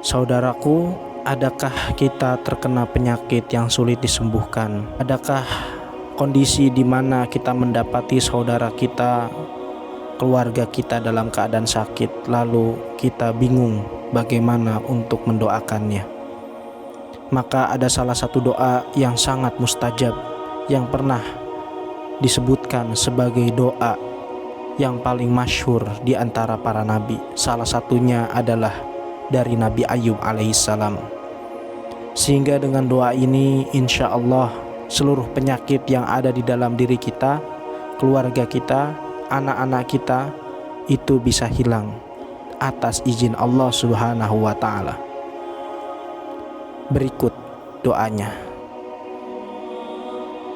Saudaraku, adakah kita terkena penyakit yang sulit disembuhkan? Adakah kondisi di mana kita mendapati saudara kita, keluarga kita dalam keadaan sakit, lalu kita bingung bagaimana untuk mendoakannya? Maka ada salah satu doa yang sangat mustajab yang pernah disebutkan sebagai doa yang paling masyhur di antara para nabi. Salah satunya adalah dari Nabi Ayub alaihissalam. Sehingga dengan doa ini insya Allah seluruh penyakit yang ada di dalam diri kita, keluarga kita, anak-anak kita itu bisa hilang atas izin Allah Subhanahu wa ta'ala. Berikut doanya.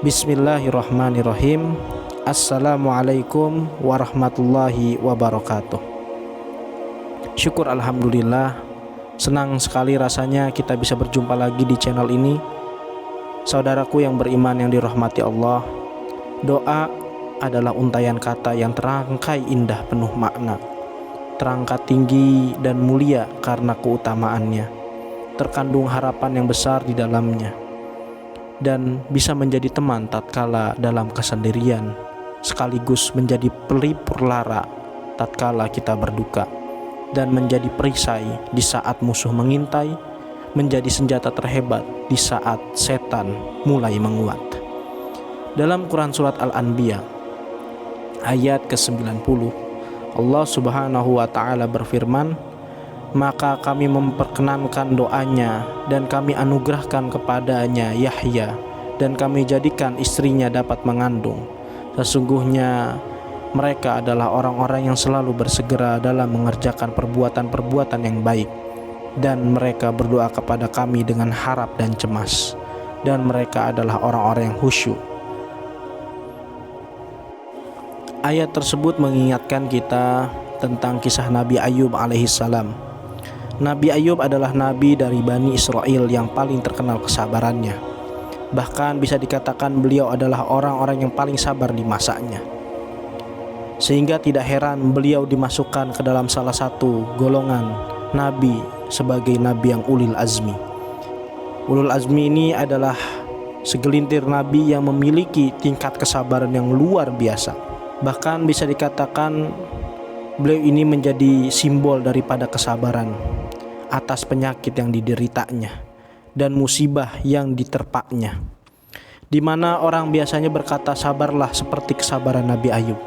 Bismillahirrahmanirrahim. Assalamualaikum warahmatullahi wabarakatuh. Syukur alhamdulillah, senang sekali rasanya kita bisa berjumpa lagi di channel ini. Saudaraku yang beriman yang dirahmati Allah, doa adalah untaian kata yang terangkai indah penuh makna, terangkat tinggi dan mulia karena keutamaannya, terkandung harapan yang besar di dalamnya, dan bisa menjadi teman tatkala dalam kesendirian, sekaligus menjadi pelipur lara tatkala kita berduka, dan menjadi perisai di saat musuh mengintai, menjadi senjata terhebat di saat setan mulai menguat. Dalam Quran Surat Al-Anbiya ayat ke-90, Allah Subhanahu wa ta'ala berfirman, maka kami memperkenankan doanya dan kami anugerahkan kepadanya Yahya, dan kami jadikan istrinya dapat mengandung. Sesungguhnya mereka adalah orang-orang yang selalu bersegera dalam mengerjakan perbuatan-perbuatan yang baik, dan mereka berdoa kepada kami dengan harap dan cemas, dan mereka adalah orang-orang yang khusyuk. Ayat tersebut mengingatkan kita tentang kisah Nabi Ayub alaihissalam. Nabi Ayub adalah nabi dari Bani Israel yang paling terkenal kesabarannya. Bahkan bisa dikatakan beliau adalah orang-orang yang paling sabar di masanya. Sehingga tidak heran beliau dimasukkan ke dalam salah satu golongan nabi sebagai nabi yang ulil azmi. Ulul azmi ini adalah segelintir nabi yang memiliki tingkat kesabaran yang luar biasa. Bahkan bisa dikatakan beliau ini menjadi simbol daripada kesabaran atas penyakit yang dideritanya dan musibah yang diterpaknya, di mana orang biasanya berkata sabarlah seperti kesabaran Nabi Ayub.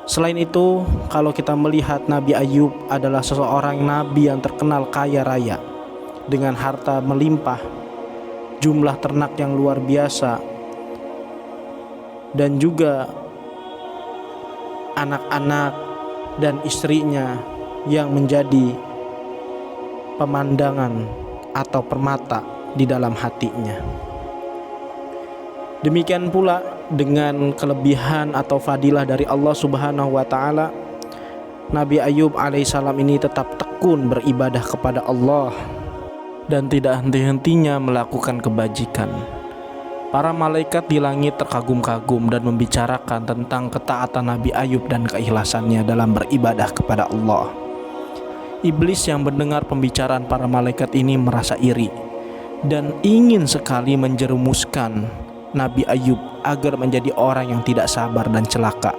Selain itu, kalau kita melihat Nabi Ayub adalah seseorang nabi yang terkenal kaya raya, dengan harta melimpah, jumlah ternak yang luar biasa, dan juga anak-anak dan istrinya yang menjadi pemandangan atau permata di dalam hatinya. Demikian pula dengan kelebihan atau fadilah dari Allah Subhanahu wa ta'ala, Nabi Ayub alaihissalam ini tetap tekun beribadah kepada Allah dan tidak henti-hentinya melakukan kebajikan. Para malaikat di langit terkagum-kagum dan membicarakan tentang ketaatan Nabi Ayub dan keikhlasannya dalam beribadah kepada Allah. Iblis yang mendengar pembicaraan para malaikat ini merasa iri dan ingin sekali menjerumuskan Nabi Ayub agar menjadi orang yang tidak sabar dan celaka.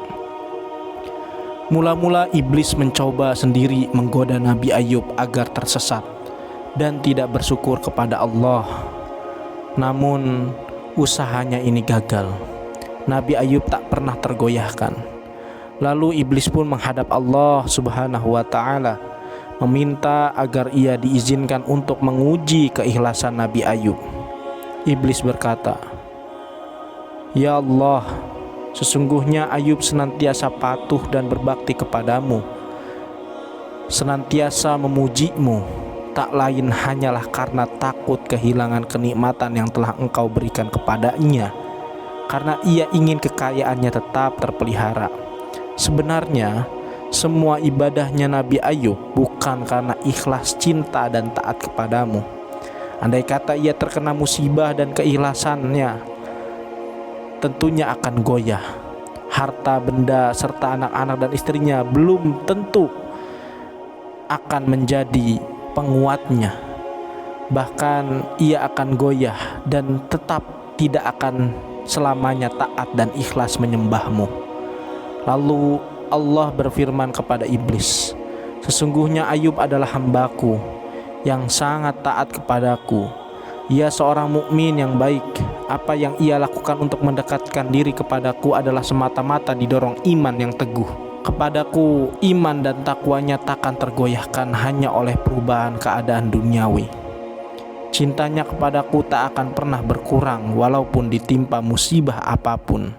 Mula-mula iblis mencoba sendiri menggoda Nabi Ayub agar tersesat dan tidak bersyukur kepada Allah. Namun usahanya ini gagal. Nabi Ayub tak pernah tergoyahkan. Lalu iblis pun menghadap Allah Subhanahu wa ta'ala, meminta agar ia diizinkan untuk menguji keikhlasan Nabi Ayub. Iblis berkata, "Ya Allah, sesungguhnya Ayub senantiasa patuh dan berbakti kepadamu, senantiasa memujimu, tak lain hanyalah karena takut kehilangan kenikmatan yang telah engkau berikan kepadanya, karena ia ingin kekayaannya tetap terpelihara. Sebenarnya semua ibadahnya Nabi Ayub bukan karena ikhlas cinta dan taat kepadamu. Andai kata ia terkena musibah dan keikhlasannya tentunya akan goyah. Harta benda serta anak-anak dan istrinya belum tentu akan menjadi penguatnya. Bahkan ia akan goyah dan tetap tidak akan selamanya taat dan ikhlas menyembahmu. Lalu Allah berfirman kepada iblis, sesungguhnya Ayub adalah hambaku yang sangat taat kepadaku. Ia seorang mukmin yang baik. Apa yang ia lakukan untuk mendekatkan diri kepadaku adalah semata-mata didorong iman yang teguh. Kepadaku iman dan takwanya takkan tergoyahkan hanya oleh perubahan keadaan duniawi. Cintanya kepadaku tak akan pernah berkurang walaupun ditimpa musibah apapun.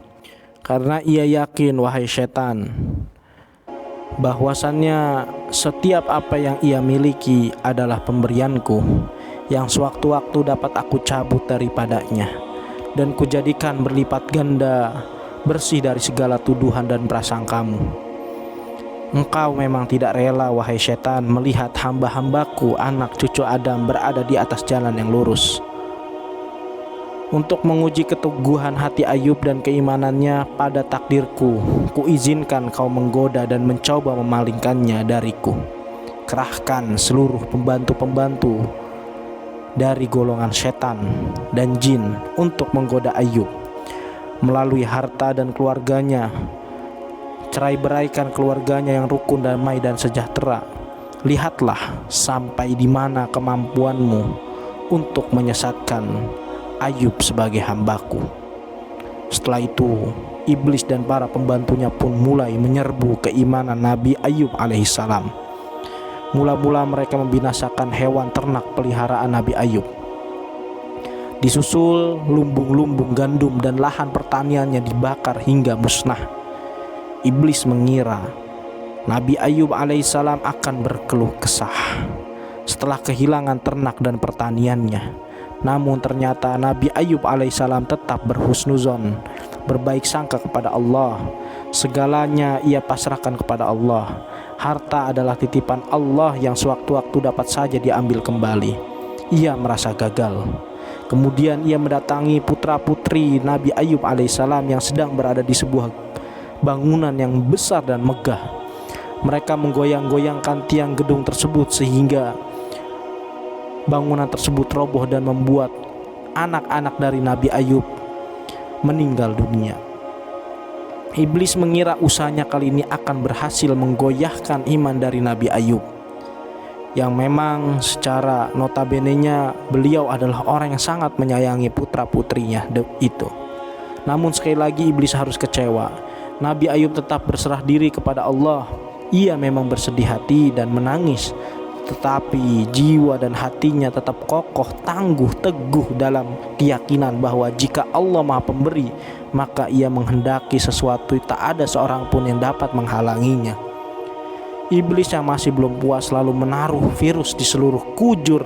Karena ia yakin, wahai setan, bahwasannya setiap apa yang ia miliki adalah pemberianku yang sewaktu-waktu dapat aku cabut daripadanya dan kujadikan berlipat ganda, bersih dari segala tuduhan dan prasangkamu. Engkau memang tidak rela, wahai setan, melihat hamba-hambaku, anak cucu Adam, berada di atas jalan yang lurus. Untuk menguji keteguhan hati Ayub dan keimanannya pada takdirku, kuizinkan kau menggoda dan mencoba memalingkannya dariku. Kerahkan seluruh pembantu-pembantu dari golongan setan dan jin untuk menggoda Ayub melalui harta dan keluarganya. Cerai-beraikan keluarganya yang rukun, damai dan sejahtera. Lihatlah sampai di mana kemampuanmu untuk menyesatkan Ayub sebagai hambaku. Setelah itu, iblis dan para pembantunya pun mulai menyerbu keimanan Nabi Ayub alaihissalam. Mula-mula mereka membinasakan hewan ternak peliharaan Nabi Ayub. Disusul lumbung-lumbung gandum dan lahan pertaniannya dibakar hingga musnah. Iblis mengira Nabi Ayub alaihissalam akan berkeluh kesah setelah kehilangan ternak dan pertaniannya. Namun ternyata Nabi Ayub alaihissalam tetap berhusnuzon, berbaik sangka kepada Allah. Segalanya ia pasrahkan kepada Allah. Harta adalah titipan Allah yang sewaktu-waktu dapat saja diambil kembali. Ia merasa gagal. Kemudian ia mendatangi putra-putri Nabi Ayub alaihissalam yang sedang berada di sebuah bangunan yang besar dan megah. Mereka menggoyang-goyangkan tiang gedung tersebut sehingga bangunan tersebut roboh dan membuat anak-anak dari Nabi Ayub meninggal dunia. Iblis mengira usahanya kali ini akan berhasil menggoyahkan iman dari Nabi Ayub, yang memang secara notabene-nya beliau adalah orang yang sangat menyayangi putra-putrinya itu. Namun sekali lagi iblis harus kecewa. Nabi Ayub tetap berserah diri kepada Allah. Ia memang bersedih hati dan menangis, tetapi jiwa dan hatinya tetap kokoh, tangguh, teguh dalam keyakinan bahwa jika Allah Maha Pemberi, maka ia menghendaki sesuatu, tak ada seorang pun yang dapat menghalanginya. Iblis yang masih belum puas lalu menaruh virus di seluruh kujur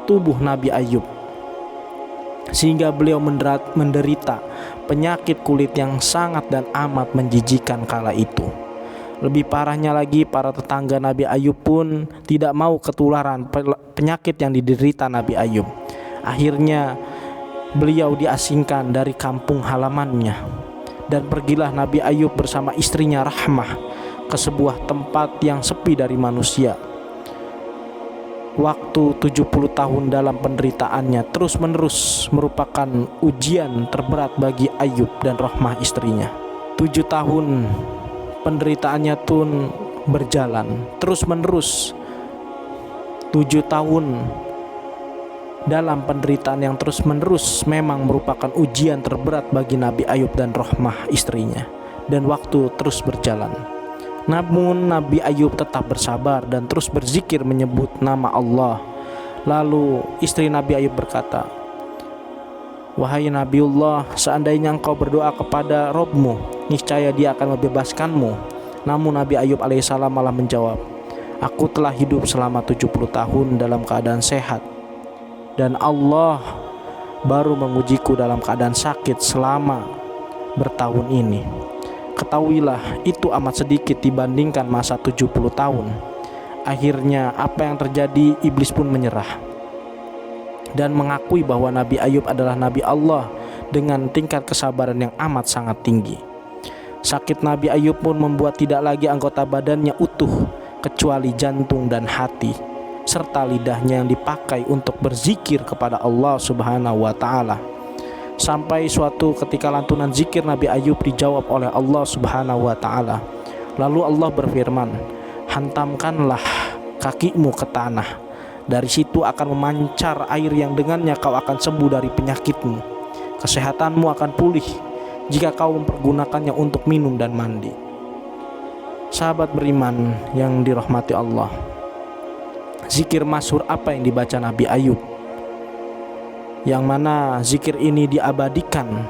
tubuh Nabi Ayub, sehingga beliau menderita penyakit kulit yang sangat dan amat menjijikan kala itu. Lebih parahnya lagi, para tetangga Nabi Ayub pun tidak mau ketularan penyakit yang diderita Nabi Ayub. Akhirnya beliau diasingkan dari kampung halamannya, dan pergilah Nabi Ayub bersama istrinya Rahmah ke sebuah tempat yang sepi dari manusia. Waktu 70 tahun dalam penderitaannya terus-menerus merupakan ujian terberat bagi Ayub dan Rahmah istrinya. 7 tahun penderitaannya pun berjalan terus-menerus. 7 tahun dalam penderitaan yang terus-menerus memang merupakan ujian terberat bagi Nabi Ayub dan Rahmah istrinya. Dan waktu terus berjalan. Namun Nabi Ayub tetap bersabar dan terus berzikir menyebut nama Allah. Lalu istri Nabi Ayub berkata, "Wahai Nabiullah, seandainya engkau berdoa kepada Robmu, niscaya dia akan membebaskanmu." Namun Nabi Ayub alaihissalam malah menjawab, "Aku telah hidup selama 70 tahun dalam keadaan sehat, dan Allah baru mengujiku dalam keadaan sakit selama bertahun ini. Ketahuilah itu amat sedikit dibandingkan masa 70 tahun. Akhirnya apa yang terjadi, iblis pun menyerah dan mengakui bahwa Nabi Ayub adalah Nabi Allah dengan tingkat kesabaran yang amat sangat tinggi. Sakit Nabi Ayub pun membuat tidak lagi anggota badannya utuh kecuali jantung dan hati. serta lidahnya yang dipakai untuk berzikir kepada Allah Subhanahu wa taala. Sampai suatu ketika lantunan zikir Nabi Ayub dijawab oleh Allah Subhanahu wa taala. Lalu Allah berfirman, "Hantamkanlah kakimu ke tanah. Dari situ akan memancar air yang dengannya kau akan sembuh dari penyakitmu. Kesehatanmu akan pulih jika kau mempergunakannya untuk minum dan mandi." Sahabat beriman yang dirahmati Allah, zikir masyhur apa yang dibaca Nabi Ayub, yang mana zikir ini diabadikan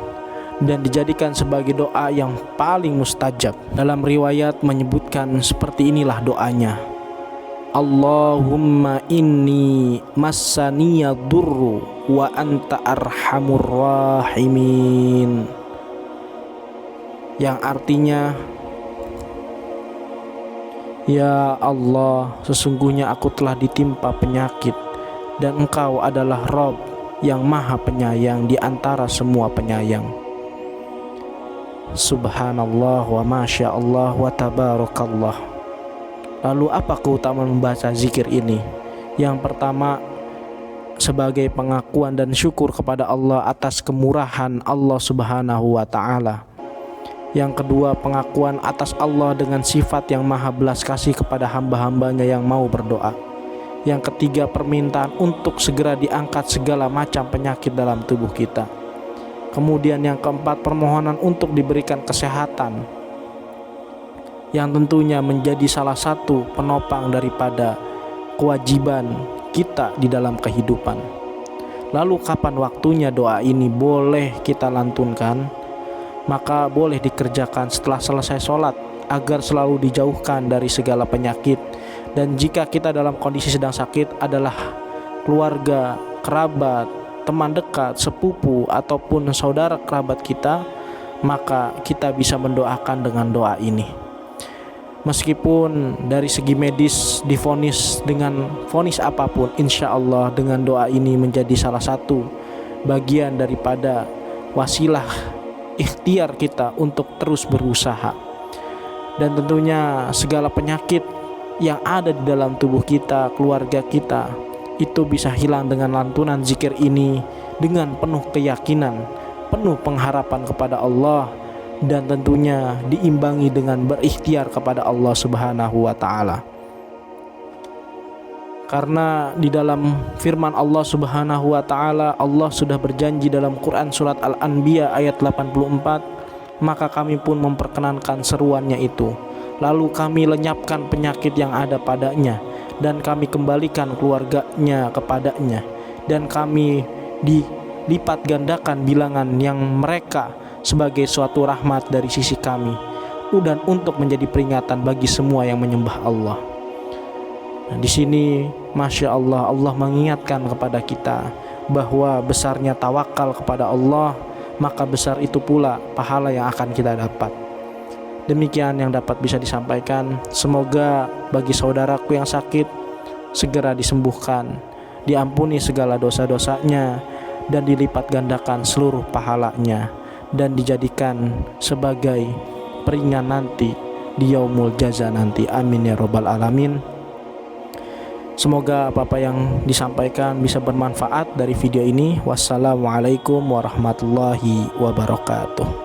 dan dijadikan sebagai doa yang paling mustajab. Dalam riwayat menyebutkan seperti inilah doanya, Allahumma inni massaniya durru wa anta arhamur rahimin, yang artinya, ya Allah, sesungguhnya aku telah ditimpa penyakit dan Engkau adalah Rabb yang maha penyayang di antara semua penyayang. Subhanallah wa masya Allah wa tabarakallah. Lalu apa keutamaan membaca zikir ini? Yang pertama, sebagai pengakuan dan syukur kepada Allah atas kemurahan Allah Subhanahu wa ta'ala. Yang kedua, pengakuan atas Allah dengan sifat yang maha belas kasih kepada hamba-hambanya yang mau berdoa. Yang ketiga, permintaan untuk segera diangkat segala macam penyakit dalam tubuh kita. Kemudian yang keempat, permohonan untuk diberikan kesehatan, yang tentunya menjadi salah satu penopang daripada kewajiban kita di dalam kehidupan. Lalu kapan waktunya doa ini boleh kita lantunkan? Maka boleh dikerjakan setelah selesai sholat agar selalu dijauhkan dari segala penyakit. Dan jika kita dalam kondisi sedang sakit adalah keluarga, kerabat, teman dekat, sepupu ataupun saudara kerabat kita, maka kita bisa mendoakan dengan doa ini. Meskipun dari segi medis divonis dengan vonis apapun, insya Allah dengan doa ini menjadi salah satu bagian daripada wasilah ikhtiar kita untuk terus berusaha. Dan tentunya segala penyakit yang ada di dalam tubuh kita, keluarga kita, itu bisa hilang dengan lantunan zikir ini dengan penuh keyakinan, penuh pengharapan kepada Allah, dan tentunya diimbangi dengan berikhtiar kepada Allah Subhanahu wa ta'ala. Karena di dalam firman Allah Subhanahu wa ta'ala, Allah sudah berjanji dalam Quran surat Al-Anbiya ayat 84, maka kami pun memperkenankan seruannya itu, lalu kami lenyapkan penyakit yang ada padanya, dan kami kembalikan keluarganya kepadanya, dan kami dilipat gandakan bilangan yang mereka sebagai suatu rahmat dari sisi kami, dan untuk menjadi peringatan bagi semua yang menyembah Allah. Nah, di sini masya Allah, Allah mengingatkan kepada kita bahwa besarnya tawakal kepada Allah, maka besar itu pula pahala yang akan kita dapat. Demikian yang dapat bisa disampaikan. Semoga bagi saudaraku yang sakit segera disembuhkan, diampuni segala dosa-dosanya, dan dilipat gandakan seluruh pahalanya, dan dijadikan sebagai peringan nanti di yaumul jaza nanti. Amin ya robbal alamin. Semoga apa-apa yang disampaikan bisa bermanfaat dari video ini. Wassalamualaikum warahmatullahi wabarakatuh.